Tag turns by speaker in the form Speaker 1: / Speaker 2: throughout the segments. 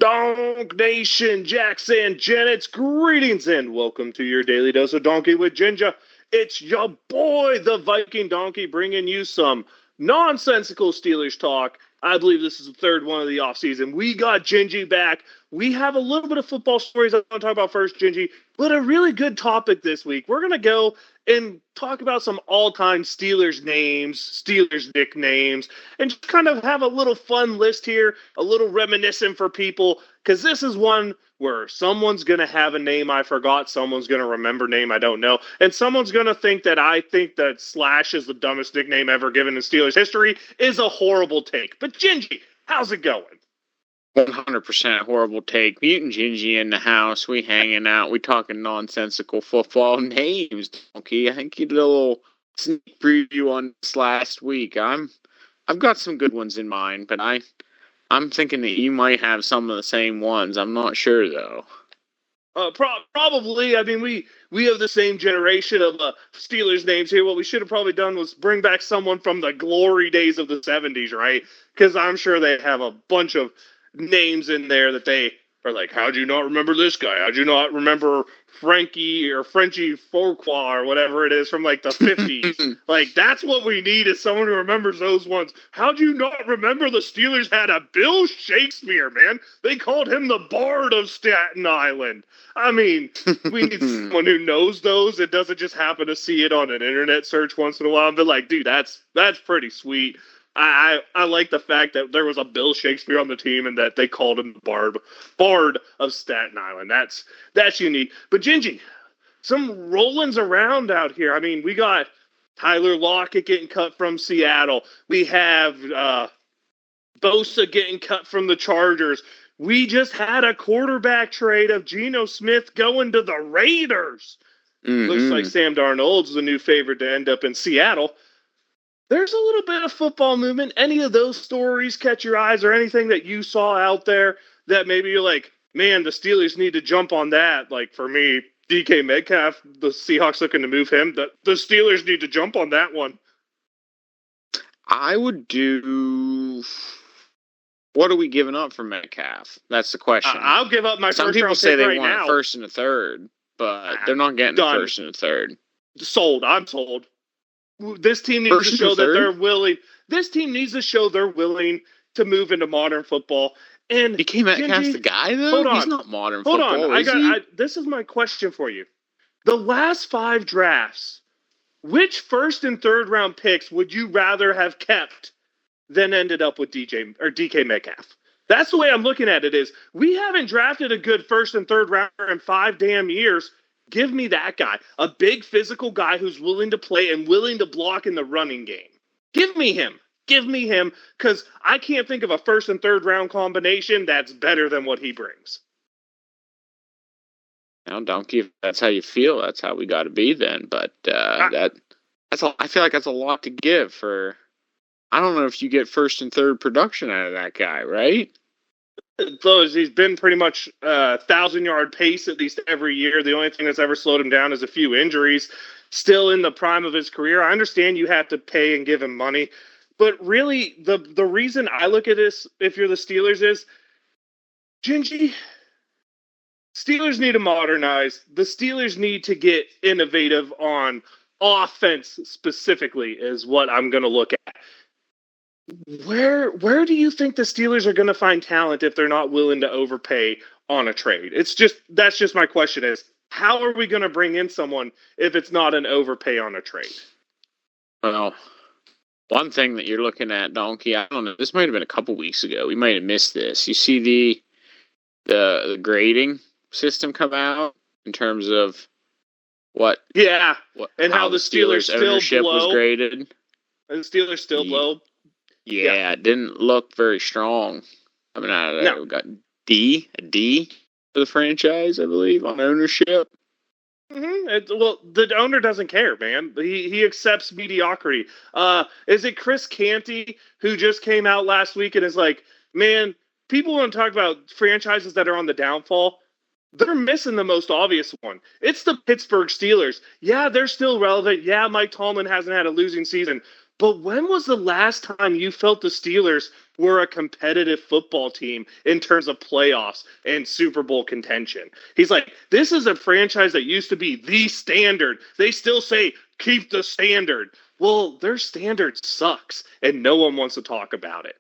Speaker 1: Donk Nation, Jacks and Janets, greetings and welcome to your daily dose of Donkey with Ginger. It's your boy, the Viking Donkey, bringing you some nonsensical Steelers talk. I believe this is the third one of the offseason. We got Gingy back. We have a little bit of football stories I want to talk about first, Gingy, but a really good topic this week. We're going to go and talk about some all-time Steelers names, Steelers nicknames, and just kind of have a little fun list here, a little reminiscent for people, because this is one where someone's going to have a name I forgot, someone's going to remember name I don't know, and someone's going to think that I think that Slash is the dumbest nickname ever given in Steelers history is a horrible take. But Gingy, how's it going?
Speaker 2: 100% horrible take. Mutant Gingy in the house. We hanging out. We talking nonsensical football names. Donkey. I think you did a little sneak preview on this last week. I've got some good ones in mind, but I'm thinking that you might have some of the same ones. I'm not sure though.
Speaker 1: Probably. I mean, we have the same generation of Steelers names here. What we should have probably done was bring back someone from the glory days of the 70s, right? Because I'm sure they have a bunch of names in there that they are like, how'd you not remember this guy? How'd you not remember Frankie or Frenchie Fourcroy or whatever it is from like the 50s? Like, that's what we need is someone who remembers those ones. How'd you not remember the Steelers had a Bill Shakespeare, man? They called him the Bard of Staten Island. I mean, we need someone who knows those and doesn't just happen to see it on an internet search once in a while and be like, dude, that's pretty sweet. I like the fact that there was a Bill Shakespeare on the team and that they called him the Bard of Staten Island. That's unique. But Gingy, some rollings around out here. I mean, we got Tyler Lockett getting cut from Seattle. We have Bosa getting cut from the Chargers. We just had a quarterback trade of Geno Smith going to the Raiders. Mm-hmm. Looks like Sam Darnold's the new favorite to end up in Seattle. There's a little bit of football movement. Any of those stories catch your eyes or anything that you saw out there that maybe you're like, man, the Steelers need to jump on that? Like for me, DK Metcalf, the Seahawks looking to move him. The Steelers need to jump on that one.
Speaker 2: I would do... What are we giving up for Metcalf? That's the question.
Speaker 1: I'll give up my
Speaker 2: Some
Speaker 1: first
Speaker 2: people
Speaker 1: round
Speaker 2: say
Speaker 1: pick
Speaker 2: they
Speaker 1: right
Speaker 2: want
Speaker 1: now.
Speaker 2: A first and a third, but they're not getting a first and a third.
Speaker 1: Sold. I'm sold. This team needs to show that they're willing. This team needs to show they're willing to move into modern football. And
Speaker 2: DK Metcalf's the guy, though?
Speaker 1: Hold on.
Speaker 2: He's not modern football,
Speaker 1: Hold on. This is my question for you. The last 5 drafts, which first and third round picks would you rather have kept than ended up with DK Metcalf? That's the way I'm looking at it is we haven't drafted a good first and third rounder in 5 damn years. Give me that guy, a big physical guy who's willing to play and willing to block in the running game. Give me him. Give me him, because I can't think of a first and third round combination that's better than what he brings.
Speaker 2: Now, Donkey, if that's how you feel, that's how we got to be then. But that's all, I feel like that's a lot to give for. I don't know if you get first and third production out of that guy, right?
Speaker 1: So he's been pretty much 1,000-yard pace at least every year. The only thing that's ever slowed him down is a few injuries. Still in the prime of his career. I understand you have to pay and give him money. But really, the reason I look at this, if you're the Steelers, is, Gingy, Steelers need to modernize. The Steelers need to get innovative on offense specifically is what I'm going to look at. Where do you think the Steelers are going to find talent if they're not willing to overpay on a trade? That's just my question is, how are we going to bring in someone if it's not an overpay on a trade?
Speaker 2: Well, one thing that you're looking at, Donkey, I don't know, this might have been a couple weeks ago. We might have missed this. You see the grading system come out in terms of what?
Speaker 1: Yeah, and how the Steelers
Speaker 2: ownership
Speaker 1: still
Speaker 2: was graded.
Speaker 1: And the Steelers still low.
Speaker 2: Yeah, it didn't look very strong. Coming out of there, we got a D for the franchise, I believe, on ownership.
Speaker 1: Mm-hmm. Well, the owner doesn't care, man. He accepts mediocrity. Is it Chris Canty who just came out last week and is like, man, people want to talk about franchises that are on the downfall. They're missing the most obvious one. It's the Pittsburgh Steelers. Yeah, they're still relevant. Yeah, Mike Tomlin hasn't had a losing season. But when was the last time you felt the Steelers were a competitive football team in terms of playoffs and Super Bowl contention? He's like, this is a franchise that used to be the standard. They still say, keep the standard. Well, their standard sucks, and no one wants to talk about it.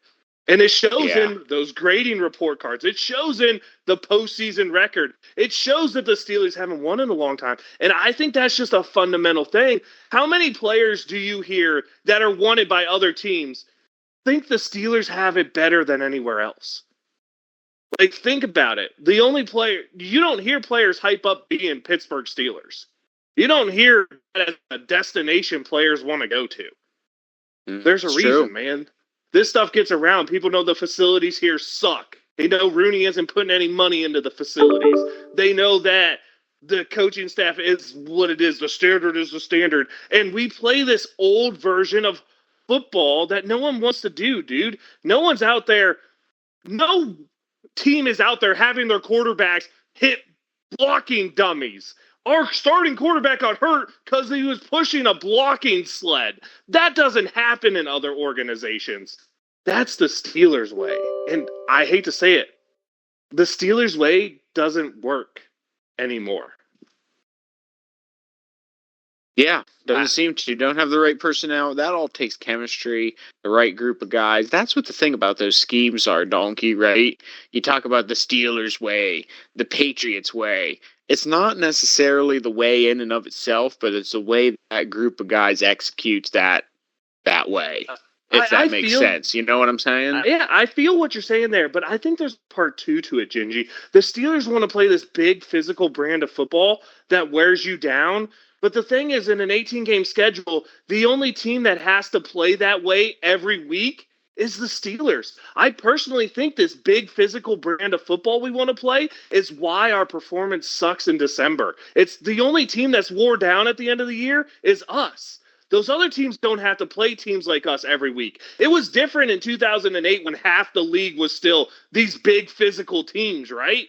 Speaker 1: And it shows in those grading report cards. It shows in the postseason record. It shows that the Steelers haven't won in a long time. And I think that's just a fundamental thing. How many players do you hear that are wanted by other teams think the Steelers have it better than anywhere else? Like, think about it. The only player, you don't hear players hype up being Pittsburgh Steelers. You don't hear that as a destination players want to go to. There's a reason, man. This stuff gets around. People know the facilities here suck. They know Rooney isn't putting any money into the facilities. They know that the coaching staff is what it is. The standard is the standard. And we play this old version of football that no one wants to do, dude. No one's out there. No team is out there having their quarterbacks hit blocking dummies. Our starting quarterback got hurt because he was pushing a blocking sled. That doesn't happen in other organizations. That's the Steelers' way. And I hate to say it, the Steelers' way doesn't work anymore.
Speaker 2: Yeah, doesn't seem to. Don't have the right personnel. That all takes chemistry, the right group of guys. That's what the thing about those schemes are, Donkey, right? You talk about the Steelers' way, the Patriots' way. It's not necessarily the way in and of itself, but it's the way that group of guys executes that way. If that makes sense. You know what I'm saying?
Speaker 1: Yeah, I feel what you're saying there, but I think there's part two to it, Gingy. The Steelers want to play this big physical brand of football that wears you down. But the thing is, in an 18-game schedule, the only team that has to play that way every week is the Steelers. I personally think this big physical brand of football we want to play is why our performance sucks in December. It's the only team that's wore down at the end of the year is us. Those other teams don't have to play teams like us every week. It was different in 2008 when half the league was still these big physical teams, right?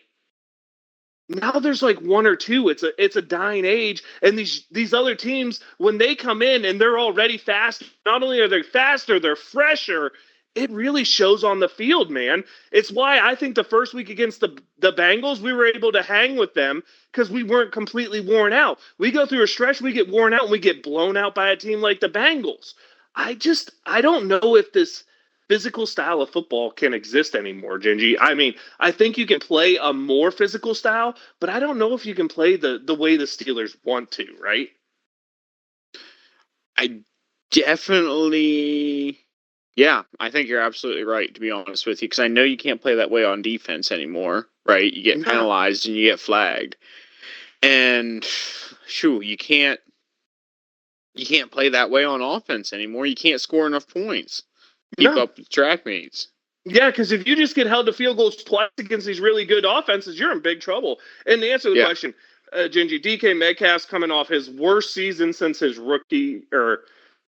Speaker 1: Now there's like one or two. It's a dying age, and these other teams, when they come in and they're already fast, not only are they faster, they're fresher. It really shows on the field, man. It's why I think the first week against the Bengals, we were able to hang with them because we weren't completely worn out. We go through a stretch, we get worn out, and we get blown out by a team like the Bengals. I don't know if this physical style of football can exist anymore, Gingy. I mean, I think you can play a more physical style, but I don't know if you can play the way the Steelers want to, right?
Speaker 2: I definitely... Yeah, I think you're absolutely right, to be honest with you, because I know you can't play that way on defense anymore, right? You get penalized and you get flagged. And, you can't play that way on offense anymore. You can't score enough points. Keep up with track meets.
Speaker 1: Yeah, because if you just get held to field goals twice against these really good offenses, you're in big trouble. And to answer the question, Gingy, DK Metcalf's coming off his worst season since his rookie, or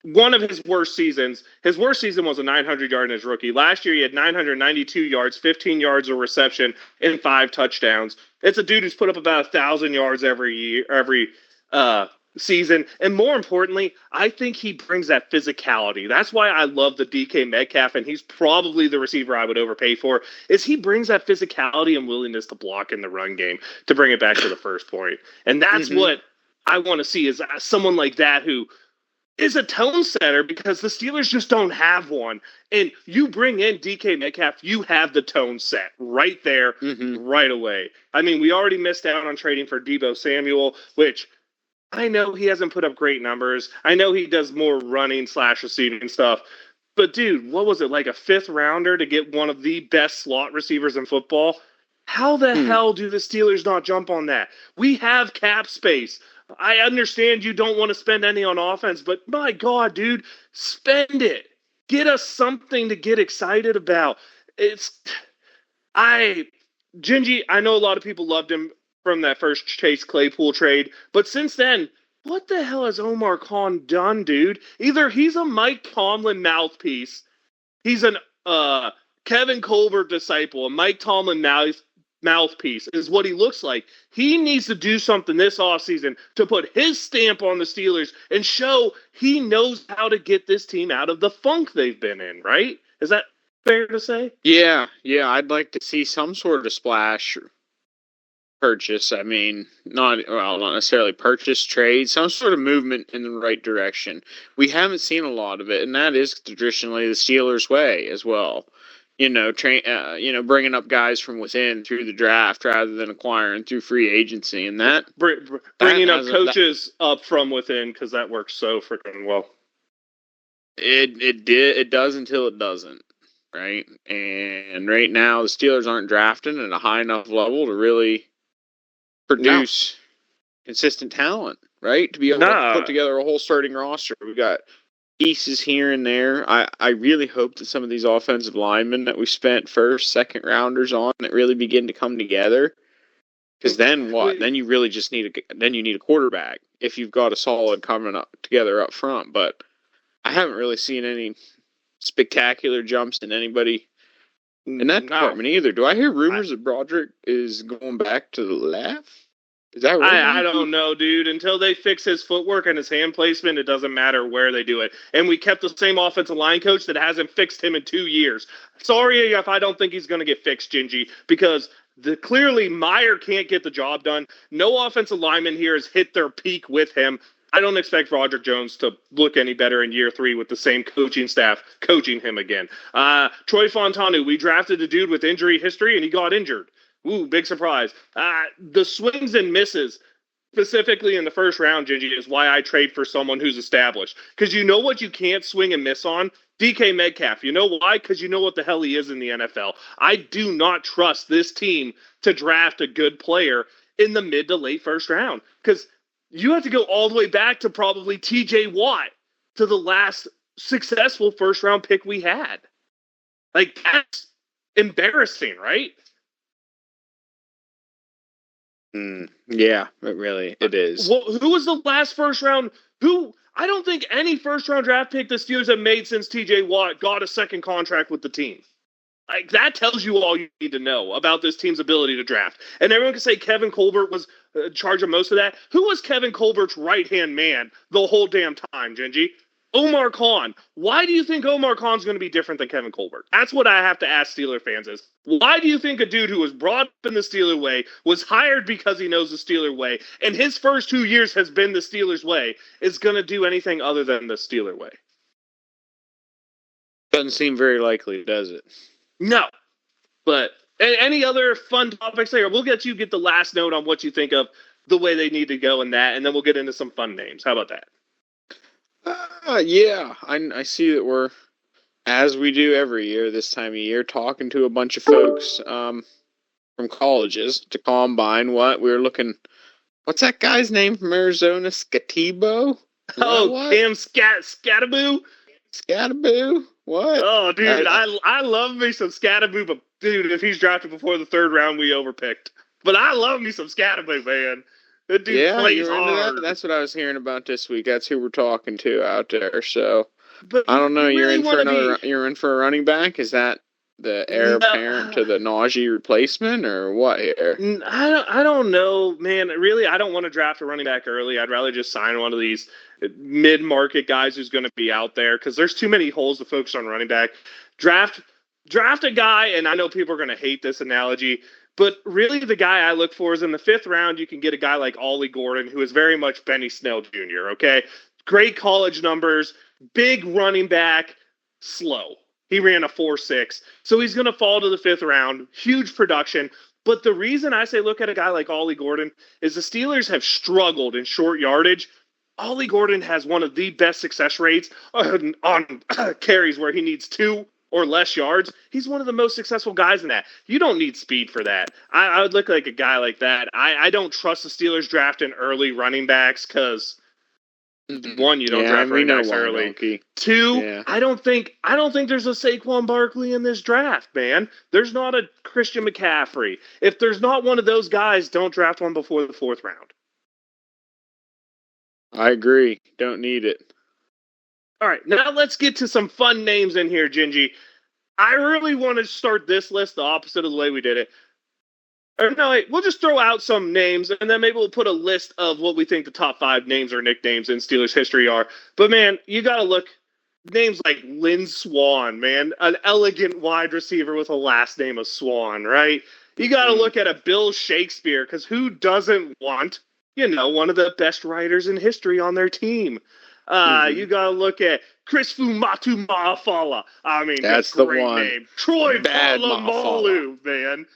Speaker 1: one of his worst seasons. His worst season was a 900-yard in his rookie. Last year, he had 992 yards, 15 yards of reception, and 5 touchdowns. It's a dude who's put up about 1,000 yards every year, every season. And more importantly, I think he brings that physicality. That's why I love the DK Metcalf, and he's probably the receiver I would overpay for, is he brings that physicality and willingness to block in the run game, to bring it back to the first point. And that's what I want to see, is someone like that who is a tone setter, because the Steelers just don't have one. And you bring in DK Metcalf, you have the tone set right there, right away. I mean, we already missed out on trading for Deebo Samuel, which I know he hasn't put up great numbers. I know he does more running / receiving stuff. But, dude, what was it, like a 5th rounder to get one of the best slot receivers in football? How the hell do the Steelers not jump on that? We have cap space. I understand you don't want to spend any on offense, but my God, dude, spend it. Get us something to get excited about. Gingy, I know a lot of people loved him from that first Chase Claypool trade, but since then, what the hell has Omar Khan done, dude? Either he's a Mike Tomlin mouthpiece, he's an Kevin Colbert disciple, a Mike Tomlin mouthpiece is what he looks like. He needs to do something this offseason to put his stamp on the Steelers and show he knows how to get this team out of the funk they've been in, right? Is that fair to say?
Speaker 2: Yeah, I'd like to see some sort of splash purchase. I mean, not necessarily purchase, trade, some sort of movement in the right direction. We haven't seen a lot of it, and that is traditionally the Steelers' way as well. Bringing up guys from within through the draft rather than acquiring through free agency, and
Speaker 1: bringing up coaches up from within, because that works so freaking well.
Speaker 2: It does until it doesn't, right? And right now the Steelers aren't drafting at a high enough level to really produce consistent talent, right? To be able to put together a whole starting roster. We've got pieces here and there. I really hope that some of these offensive linemen that we spent first, second rounders on that really begin to come together. Because then what? Then you really just need a quarterback if you've got a solid coming up together up front. But I haven't really seen any spectacular jumps in anybody in that department either. Do I hear rumors that Broderick is going back to the left? Is that right?
Speaker 1: I don't know, dude. Until they fix his footwork and his hand placement, it doesn't matter where they do it. And we kept the same offensive line coach that hasn't fixed him in 2 years. Sorry if I don't think he's going to get fixed, Gingy, because clearly Meyer can't get the job done. No offensive lineman here has hit their peak with him. I don't expect Roger Jones to look any better in year 3 with the same coaching staff coaching him again. Troy Fontanu, we drafted a dude with injury history, and he got injured. Ooh, big surprise. The swings and misses, specifically in the first round, Gingy, is why I trade for someone who's established. Because you know what you can't swing and miss on? DK Metcalf. You know why? Because you know what the hell he is in the NFL. I do not trust this team to draft a good player in the mid to late first round. Because you have to go all the way back to probably TJ Watt to the last successful first round pick we had. Like, that's embarrassing, right?
Speaker 2: Yeah, it is.
Speaker 1: Well, who was the last first round? I don't think any first round draft pick the Steelers have made since TJ Watt got a second contract with the team. Like, that tells you all you need to know about this team's ability to draft. And everyone can say Kevin Colbert was in charge of most of that. Who was Kevin Colbert's right-hand man the whole damn time, Gingy? Omar Khan. Why do you think Omar Khan's going to be different than Kevin Colbert? That's what I have to ask Steeler fans is, why do you think a dude who was brought up in the Steeler way, was hired because he knows the Steeler way, and his first 2 years has been the Steelers way, is going to do anything other than the Steeler way?
Speaker 2: Doesn't seem very likely, does it?
Speaker 1: No. But any other fun topics there? We'll get the last note on what you think of the way they need to go in that, and then we'll get into some fun names. How about that?
Speaker 2: Yeah, I see that we're, as we do every year this time of year, talking to a bunch of folks from colleges to combine what we were looking. What's that guy's name from Arizona? Scatibo?
Speaker 1: Cam Scataboo?
Speaker 2: Scataboo? What?
Speaker 1: Oh, dude, I love me some Scataboo, but dude, if he's drafted before the third round, we overpicked. But I love me some Scataboo, man. That dude plays hard.
Speaker 2: That's what I was hearing about this week. That's who we're talking to out there. So, but I don't know. You're in for a running back. Is that the heir apparent to the Najee replacement, or what here?
Speaker 1: I don't know, man. Really, I don't want to draft a running back early. I'd rather just sign one of these mid-market guys who's going to be out there, because there's too many holes to focus on running back. Draft a guy, and I know people are going to hate this analogy, but really the guy I look for is in the 5th round, you can get a guy like Ollie Gordon, who is very much Benny Snell Jr., okay? Great college numbers, big running back, slow. He ran a 4.6, so he's going to fall to the 5th round. Huge production. But the reason I say look at a guy like Ollie Gordon is the Steelers have struggled in short yardage. Ollie Gordon has one of the best success rates on carries where he needs 2 or less yards. He's one of the most successful guys in that. You don't need speed for that. I would look like a guy like that. I don't trust the Steelers drafting early running backs because, one, you don't draft running backs early. Donkey. 2, I don't think there's a Saquon Barkley in this draft, man. There's not a Christian McCaffrey. If there's not one of those guys, don't draft one before the 4th round.
Speaker 2: I agree. Don't need it.
Speaker 1: All right, now let's get to some fun names in here, Gingy. I really want to start this list the opposite of the way we did it. Or no, wait, we'll just throw out some names, and then maybe we'll put a list of what we think the top 5 names or nicknames in Steelers history are. But man, you got to look names like Lynn Swan, man, an elegant wide receiver with a last name of Swan, right? You got to look at a Bill Shakespeare, because who doesn't want, one of the best writers in history on their team? You got to look at Chris Fumatu Maafala. I mean,
Speaker 2: That's
Speaker 1: just
Speaker 2: the
Speaker 1: great
Speaker 2: one.
Speaker 1: name. Troy
Speaker 2: Bad
Speaker 1: Polamalu, man.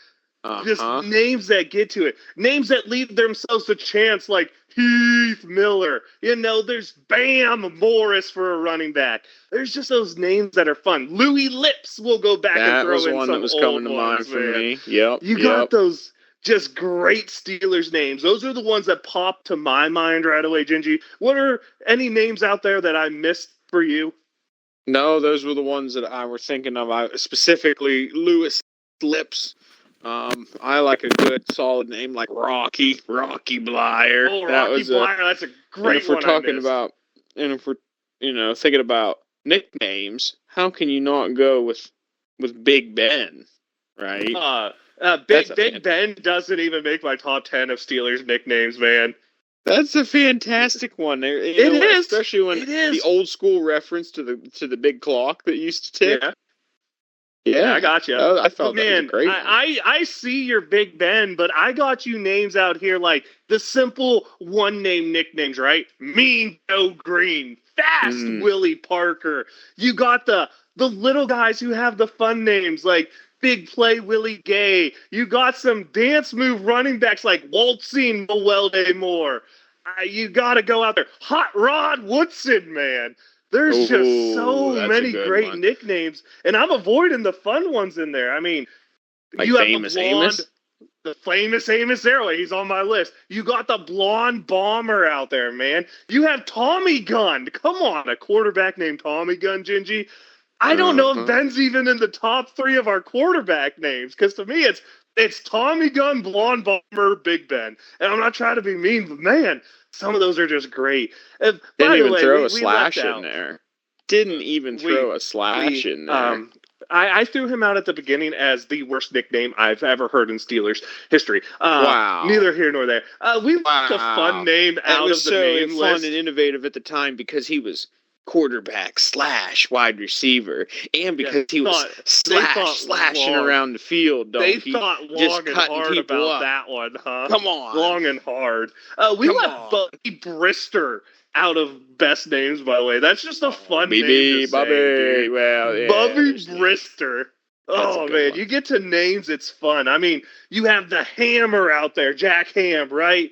Speaker 1: Just
Speaker 2: Uh-huh.
Speaker 1: names that get to it. Names that leave themselves a chance, like Heath Miller. There's Bam Morris for a running back. There's just those names that are fun. Louis Lips will go back and
Speaker 2: That
Speaker 1: throw
Speaker 2: was
Speaker 1: in
Speaker 2: one that
Speaker 1: some
Speaker 2: was coming
Speaker 1: old
Speaker 2: to mind
Speaker 1: ones,
Speaker 2: for
Speaker 1: man.
Speaker 2: me. Yep.
Speaker 1: You got those just great Steelers names. Those are the ones that pop to my mind right away, Gingy. What are any names out there that I missed for you?
Speaker 2: No, those were the ones that I was thinking of. Specifically Louis Lips. I like a good solid name like Rocky Blyer.
Speaker 1: Oh,
Speaker 2: That
Speaker 1: Rocky
Speaker 2: was
Speaker 1: Blyer, that's a
Speaker 2: and
Speaker 1: great
Speaker 2: if we're
Speaker 1: one I
Speaker 2: talking
Speaker 1: missed.
Speaker 2: about, and if we're thinking about nicknames, how can you not go with Big Ben, right?
Speaker 1: Big Ben doesn't even make my top 10 of Steelers nicknames, man.
Speaker 2: That's a fantastic one.
Speaker 1: It is,
Speaker 2: Especially when
Speaker 1: it is.
Speaker 2: the old school reference to the big clock that used to tick.
Speaker 1: Yeah.
Speaker 2: Yeah,
Speaker 1: I got you.
Speaker 2: I
Speaker 1: But
Speaker 2: thought that was a
Speaker 1: man,
Speaker 2: great one.
Speaker 1: I see your Big Ben, but I got you names out here like the simple one name nicknames, right? Mean Joe Green, Fast Willie Parker. You got the little guys who have the fun names like Big Play Willie Gay. You got some dance move running backs like Waltzing Noel Moore. You got to go out there. Hot Rod Woodson, man. There's just so
Speaker 2: that's a
Speaker 1: many
Speaker 2: good
Speaker 1: great
Speaker 2: one.
Speaker 1: nicknames, and I'm avoiding the fun ones in there. I mean,
Speaker 2: Like
Speaker 1: you have
Speaker 2: famous
Speaker 1: the blonde,
Speaker 2: Amos.
Speaker 1: the famous Amos Airway. He's on my list. You got the blonde bomber out there, man. You have Tommy Gunn. Come on, a quarterback named Tommy Gunn, Gingy. I don't know if Ben's even in the top 3 of our quarterback names, because to me it's Tommy Gunn, blonde bomber, Big Ben. And I'm not trying to be mean, but man, some of those are just great. And
Speaker 2: Didn't
Speaker 1: by the
Speaker 2: even
Speaker 1: way,
Speaker 2: throw a
Speaker 1: we left
Speaker 2: slash in
Speaker 1: out.
Speaker 2: there. Didn't even throw a slash in there.
Speaker 1: I threw him out at the beginning as the worst nickname I've ever heard in Steelers history.
Speaker 2: Wow.
Speaker 1: Neither here nor there. We left a fun name out
Speaker 2: it was
Speaker 1: of the name
Speaker 2: fun
Speaker 1: list.
Speaker 2: and innovative at the time because he was quarterback / wide receiver, and because he was slashing around the field.
Speaker 1: They thought long and hard about that one, huh?
Speaker 2: Come on,
Speaker 1: long and hard. We left Bubby Brister out of best names, by the way. That's just a fun name to say, dude.
Speaker 2: Well, yeah,
Speaker 1: Bubby Brister. Oh man,
Speaker 2: one.
Speaker 1: you get to names, it's fun. I mean, you have the Hammer out there, Jack Ham, right?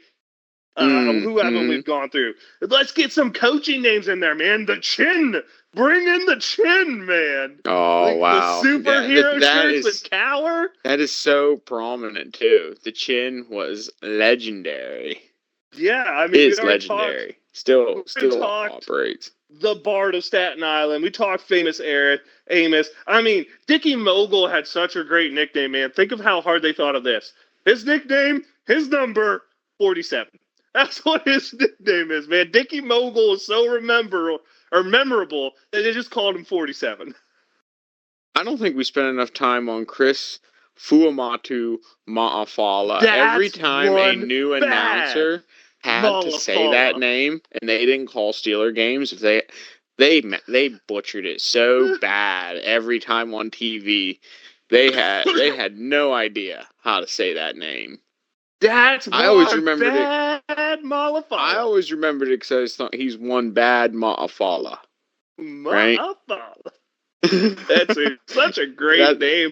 Speaker 1: Who haven't we gone through? Let's get some coaching names in there, man. The Chin. Bring in the Chin, man.
Speaker 2: Oh, wow.
Speaker 1: The superhero shirts with Cower.
Speaker 2: That is so prominent, too. The Chin was legendary.
Speaker 1: Yeah, I mean,
Speaker 2: it's legendary. Still operates.
Speaker 1: The Bard of Staten Island. We talked famous Amos. I mean, Dickie Mogul had such a great nickname, man. Think of how hard they thought of this. His nickname, his number, 47. That's what his nickname is, man. Dickie Mogul is so memorable that they just called him 47.
Speaker 2: I don't think we spent enough time on Chris Fuamatu Maafala. Every time a new announcer had to say that name, and they didn't call Steeler games, they butchered it so bad every time on TV. They had no idea how to say that name.
Speaker 1: That's
Speaker 2: I always remembered
Speaker 1: bad Malafala.
Speaker 2: I always remembered it because I thought he's one bad Maafala. Right?
Speaker 1: That's such a great name.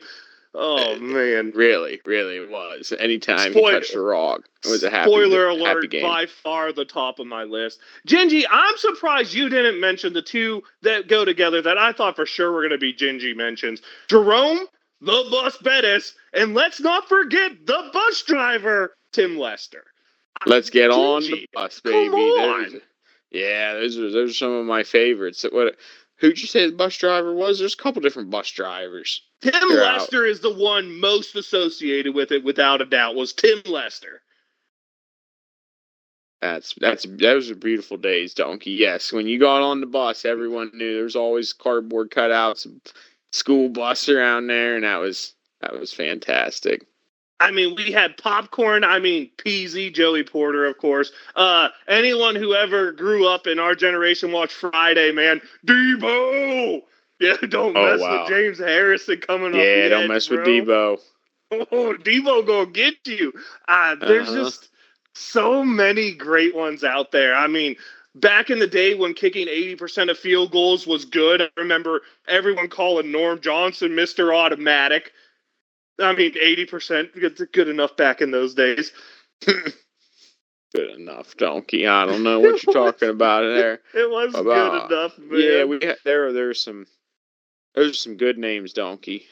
Speaker 1: Oh man,
Speaker 2: really was. Anytime he touched the rock, it was a happy
Speaker 1: alert,
Speaker 2: game.
Speaker 1: By far the top of my list. Gingy, I'm surprised you didn't mention the two that go together that I thought for sure were going to be Gingy mentions. Jerome, the Bus Bettis, and let's not forget the bus driver, Tim Lester.
Speaker 2: Let's get on the bus, baby.
Speaker 1: Come on.
Speaker 2: Those are some of my favorites. Who'd you say the bus driver was? There's a couple different bus drivers.
Speaker 1: Tim Lester is the one most associated with it, without a doubt, was Tim Lester.
Speaker 2: Those are beautiful days, Donkey. Yes, when you got on the bus, everyone knew there was always cardboard cutouts, school bus around there, and that was fantastic.
Speaker 1: I mean, we had popcorn. I mean, Peasy, Joey Porter, of course. Anyone who ever grew up in our generation watched Friday, man. Debo! Yeah, don't
Speaker 2: Oh
Speaker 1: mess with
Speaker 2: wow.
Speaker 1: James Harrison coming off
Speaker 2: Yeah,
Speaker 1: the
Speaker 2: don't
Speaker 1: edge,
Speaker 2: mess with
Speaker 1: bro.
Speaker 2: Debo.
Speaker 1: Oh, Debo gonna get you. There's
Speaker 2: Uh-huh.
Speaker 1: just so many great ones out there. I mean, back in the day when kicking 80% of field goals was good, I remember everyone calling Norm Johnson Mr. Automatic. I mean, 80%, it's good enough back in those days.
Speaker 2: Good enough, donkey. I don't know what
Speaker 1: it
Speaker 2: you're
Speaker 1: was,
Speaker 2: talking about there.
Speaker 1: it was good enough,
Speaker 2: Yeah,
Speaker 1: man.
Speaker 2: there's some good names, donkey.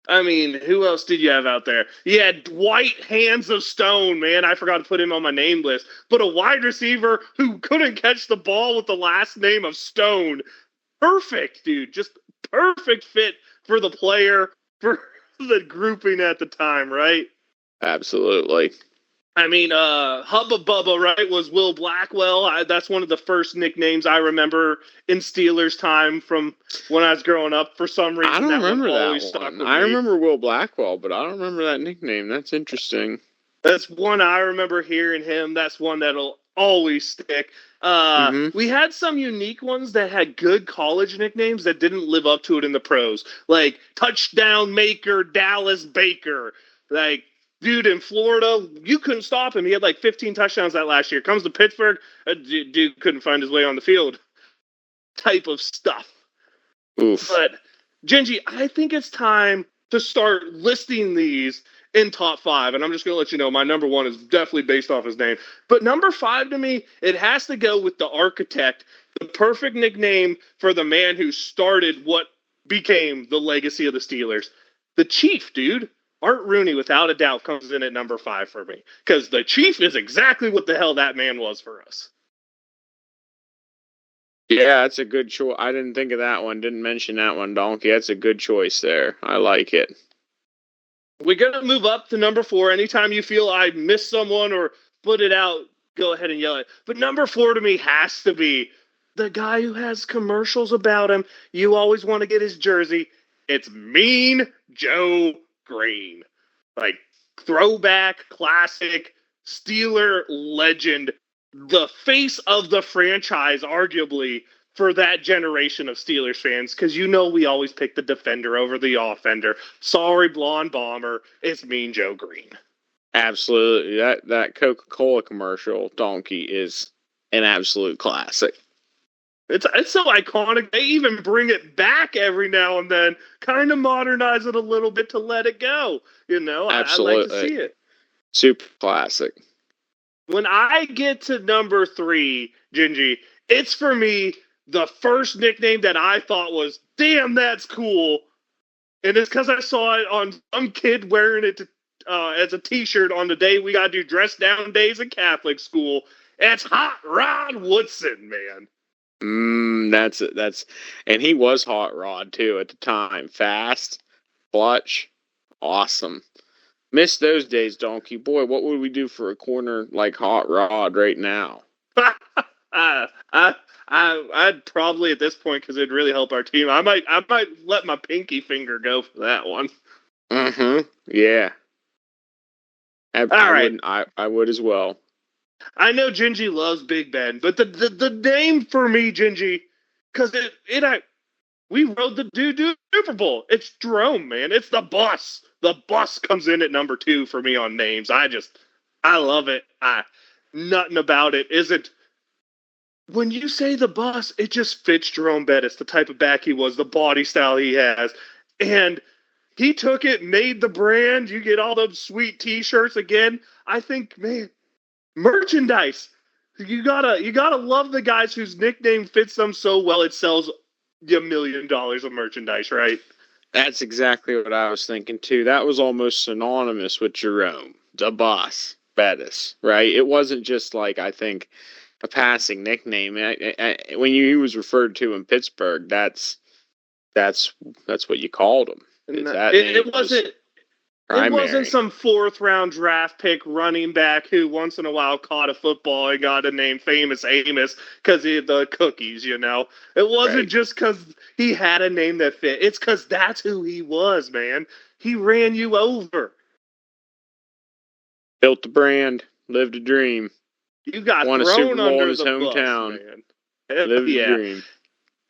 Speaker 1: I mean, who else did you have out there? You had Dwight Hands of Stone, man. I forgot to put him on my name list. But a wide receiver who couldn't catch the ball with the last name of Stone. Perfect, dude. Just perfect fit for the player, for the grouping at the time, right?
Speaker 2: Absolutely.
Speaker 1: I mean, Hubba Bubba, right, was Will Blackwell. That's one of the first nicknames I remember in Steelers time from when I was growing up. For some
Speaker 2: I
Speaker 1: reason,
Speaker 2: don't
Speaker 1: that one
Speaker 2: remember that
Speaker 1: always stuck
Speaker 2: one.
Speaker 1: with
Speaker 2: I
Speaker 1: me.
Speaker 2: remember Will Blackwell, but I don't remember that nickname. That's interesting.
Speaker 1: That's one I remember hearing him. That's one that'll always stick.
Speaker 2: Mm-hmm.
Speaker 1: We had some unique ones that had good college nicknames that didn't live up to it in the pros, like touchdown maker Dallas Baker. Like, dude in Florida, you couldn't stop him. He had like 15 touchdowns that last year. Comes to Pittsburgh, dude couldn't find his way on the field. Type of stuff.
Speaker 2: Oof.
Speaker 1: But Genji, I think it's time to start listing these in top five. And I'm just going to let you know my number one is definitely based off his name. But number five to me, it has to go with the architect, the perfect nickname for the man who started what became the legacy of the Steelers. The Chief, dude. Art Rooney, without a doubt, comes in at number five for me. Because the Chief is exactly what the hell that man was for us.
Speaker 2: Yeah, that's a good choice. I didn't think of that one. Didn't mention that one, donkey. That's a good choice there. I like it.
Speaker 1: We're going to move up to number four. Anytime you feel I missed someone or put it out, go ahead and yell it. But number four to me has to be the guy who has commercials about him. You always want to get his jersey. It's Mean Joe Green. Like, throwback, classic, Steeler legend. The face of the franchise, arguably, for that generation of Steelers fans, because you know we always pick the defender over the offender. Sorry, blonde bomber. It's Mean Joe Green.
Speaker 2: Absolutely. That Coca-Cola commercial, donkey, is an absolute classic.
Speaker 1: It's so iconic. They even bring it back every now and then, kind of modernize it a little bit to let it go. You know, I like to
Speaker 2: Absolutely.
Speaker 1: see it.
Speaker 2: Super classic.
Speaker 1: When I get to number three, Gingy, it's for me the first nickname that I thought was, damn, that's cool. And it's because I saw it on some kid wearing it as a T-shirt on the day we got to do dress down days in Catholic school. It's Hot Rod Woodson, man.
Speaker 2: That's and he was hot rod too at the time. Fast, clutch, awesome. Miss those days, donkey. Boy, what would we do for a corner like hot rod right now?
Speaker 1: I, I, I'd probably at this point because it'd really help our team. I might let my pinky finger go for that one.
Speaker 2: Mm-hmm. Yeah.
Speaker 1: All right,
Speaker 2: I would as well.
Speaker 1: I know Gingy loves Big Ben, but the name for me, Gingy, because we rode the Super Bowl. It's Jerome, man. It's the bus. The bus comes in at number two for me on names. I love it. Nothing about it isn't. When you say the bus, it just fits Jerome Bettis, the type of back he was, the body style he has. And he took it, made the brand. You get all those sweet T-shirts again. I think, man, merchandise. You gotta love the guys whose nickname fits them so well it sells you $1 million of merchandise, right?
Speaker 2: That's exactly what I was thinking too. That was almost synonymous with Jerome, the boss, Bettis, right? It wasn't just like I think a passing nickname. When he was referred to in Pittsburgh, that's that's what you called him.
Speaker 1: And
Speaker 2: That name
Speaker 1: it
Speaker 2: was
Speaker 1: wasn't it wasn't
Speaker 2: primary.
Speaker 1: some fourth round draft pick running back who once in a while caught a football and got a name Famous Amos because he had the cookies, you know. It wasn't
Speaker 2: Right.
Speaker 1: just because he had a name that fit. It's because that's who he was, man. He ran you over.
Speaker 2: Built the brand, lived a dream,
Speaker 1: You got
Speaker 2: won a Super
Speaker 1: thrown
Speaker 2: Bowl in
Speaker 1: under
Speaker 2: his
Speaker 1: the bus,
Speaker 2: hometown,
Speaker 1: man. Hell
Speaker 2: lived a
Speaker 1: yeah.
Speaker 2: dream.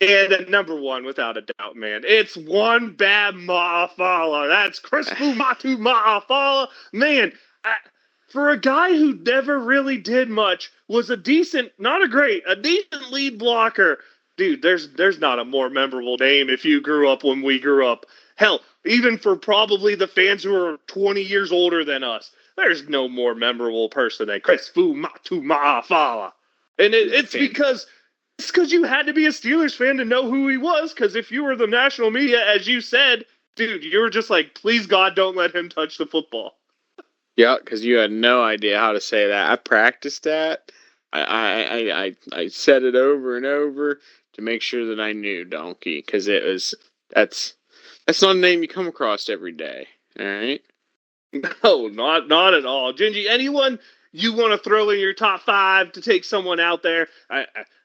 Speaker 1: And at number one, without a doubt, man, it's one bad Ma'afala. That's Chris Fumatu Ma'afala. Man, for a guy who never really did much, was a decent, not a great, a decent lead blocker. Dude, there's not a more memorable name if you grew up when we grew up. Hell, even for probably the fans who are 20 years older than us, there's no more memorable person than Chris Fumatu Ma'afala. And it's because you had to be a Steelers fan to know who he was. Because if you were the national media, as you said, dude, you were just like, please God, don't let him touch the football.
Speaker 2: Yeah, because you had no idea how to say that. I practiced that. I said it over and over to make sure that I knew Donkey, because that's not a name you come across every day. All right.
Speaker 1: No, not at all. Gingy, anyone you want to throw in your top five to take someone out there?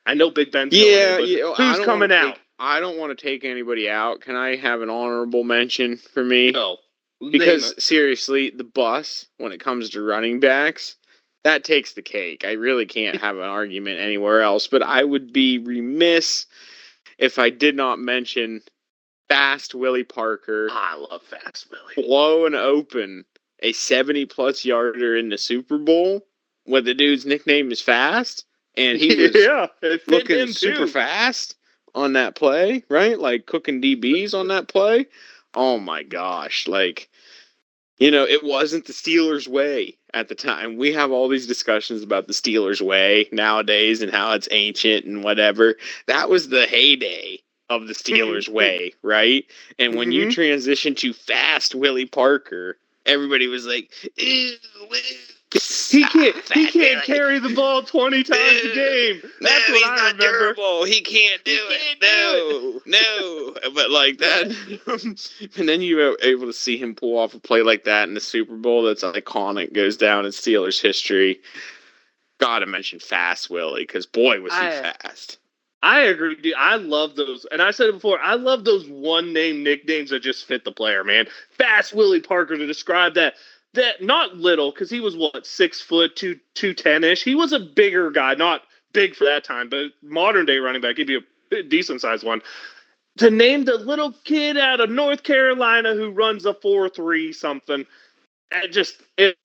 Speaker 1: I know Big Ben's going in, but who's coming out?
Speaker 2: I don't want to take anybody out. Can I have an honorable mention for me?
Speaker 1: No.
Speaker 2: Because seriously, the bus, when it comes to running backs, that takes the cake. I really can't have an argument anywhere else. But I would be remiss if I did not mention Fast Willie Parker.
Speaker 1: I love Fast Willie.
Speaker 2: Blowing open a 70-plus yarder in the Super Bowl when the dude's nickname is Fast. And he was looking super fast on that play, right? Like cooking DBs on that play. Oh my gosh. Like, it wasn't the Steelers' way at the time. We have all these discussions about the Steelers' way nowadays and how it's ancient and whatever. That was the heyday of the Steelers' way, right? And when you transition to Fast Willie Parker, everybody was like, ew,
Speaker 1: he can't carry the ball 20 times a game. That's what I remember.
Speaker 2: Durable. He can't do it. No. But like that, and then you were able to see him pull off a play like that in the Super Bowl. That's iconic. Goes down in Steelers history. Gotta mention Fast Willie, because boy was he fast.
Speaker 1: I agree, dude. I love those, and I said it before. I love those one-name nicknames that just fit the player, man. Fast Willie Parker, to describe that not little, because he was 6 foot, 210-ish. He was a bigger guy, not big for that time, but modern day running back, he'd be a decent sized one. To name the little kid out of North Carolina who runs a 4.3 something, it's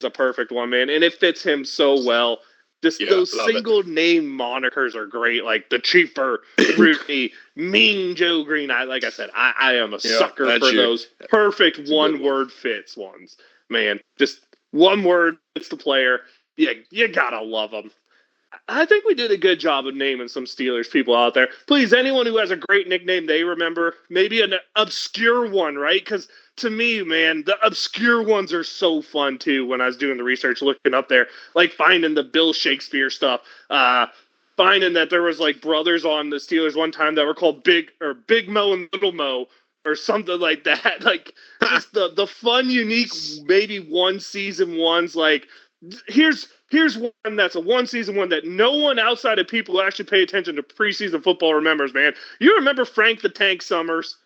Speaker 1: a perfect one, man, and it fits him so well. Those single name monikers are great, like the Cheaper, Rudy, Mean Joe Green. Like I said, I am a sucker for those perfect one-word fits ones. Man, just one word fits the player. Yeah, you gotta love them. I think we did a good job of naming some Steelers people out there. Please, anyone who has a great nickname they remember, maybe an obscure one, right? Because to me, man, the obscure ones are so fun too. When I was doing the research, looking up there, like finding the Bill Shakespeare stuff, finding that there was like brothers on the Steelers one time that were called Big Mo and Little Mo, or something like that. Like just the fun, unique, maybe one season ones. Like here's one that's a one season one that no one outside of people who actually pay attention to preseason football remembers, man. You remember Frank the Tank Summers?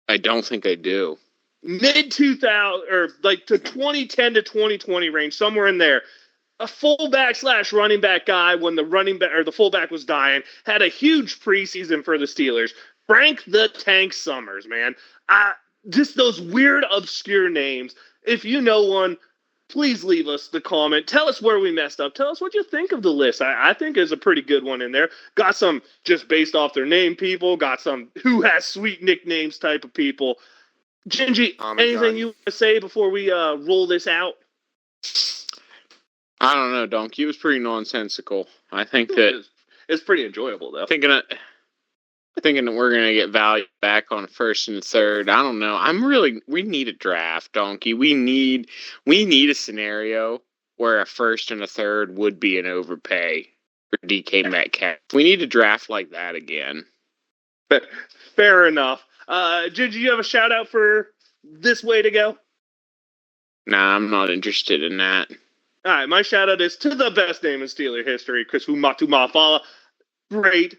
Speaker 2: I don't think I do.
Speaker 1: Mid 2000 or like to 2010 to 2020 range, somewhere in there. A fullback / running back guy when the running back or the fullback was dying, had a huge preseason for the Steelers. Frank the Tank Summers, man. Just those weird, obscure names. If you know one, please leave us the comment. Tell us where we messed up. Tell us what you think of the list. I think is a pretty good one in there. Got some just based off their name people. Got some who has sweet nicknames type of people. Gingy, anything you want to say before we roll this out?
Speaker 2: I don't know, Donkey. It was pretty nonsensical. I think that
Speaker 1: it's pretty enjoyable, though.
Speaker 2: Thinking that we're gonna get value back on first and third. I don't know. We need a draft, Donkey. We need a scenario where a first and a third would be an overpay for DK Metcalf. We need a draft like that again.
Speaker 1: Fair enough. Did you have a shout out for this way to go?
Speaker 2: Nah, I'm not interested in that.
Speaker 1: All right, my shout out is to the best name in Steeler history, Chris Fumatu Ma'afala. Great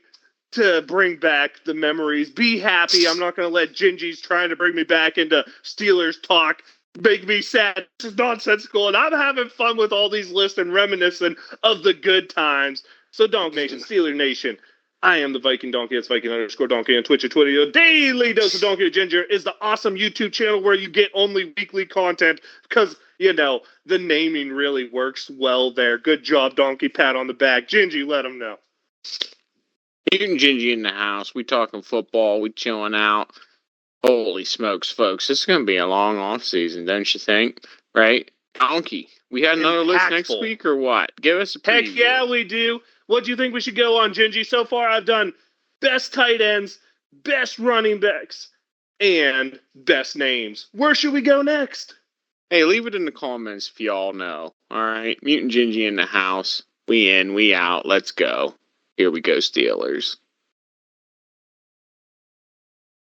Speaker 1: to bring back the memories. Be happy. I'm not going to let Gingy's trying to bring me back into Steelers talk make me sad. This is nonsensical, and I'm having fun with all these lists and reminiscing of the good times. So, Donk Nation, Steeler Nation, I am the Viking Donkey. It's Viking underscore Donkey on Twitch and Twitter. Your daily dose of Donkey Ginger is the awesome YouTube channel where you get only weekly content because, the naming really works well there. Good job, Donkey. Pat on the back. Gingy, let him know.
Speaker 2: Mutant Gingy in the house. We talking football. We chilling out. Holy smokes, folks. This is going to be a long off season, don't you think? Right? Donkey. We had another list next week or what? Give us a preview.
Speaker 1: Heck yeah, we do. What do you think we should go on, Gingy? So far, I've done best tight ends, best running backs, and best names. Where should we go next?
Speaker 2: Hey, leave it in the comments if y'all know. All right? Mutant Gingy in the house. We in, we out. Let's go. Here we go, Steelers.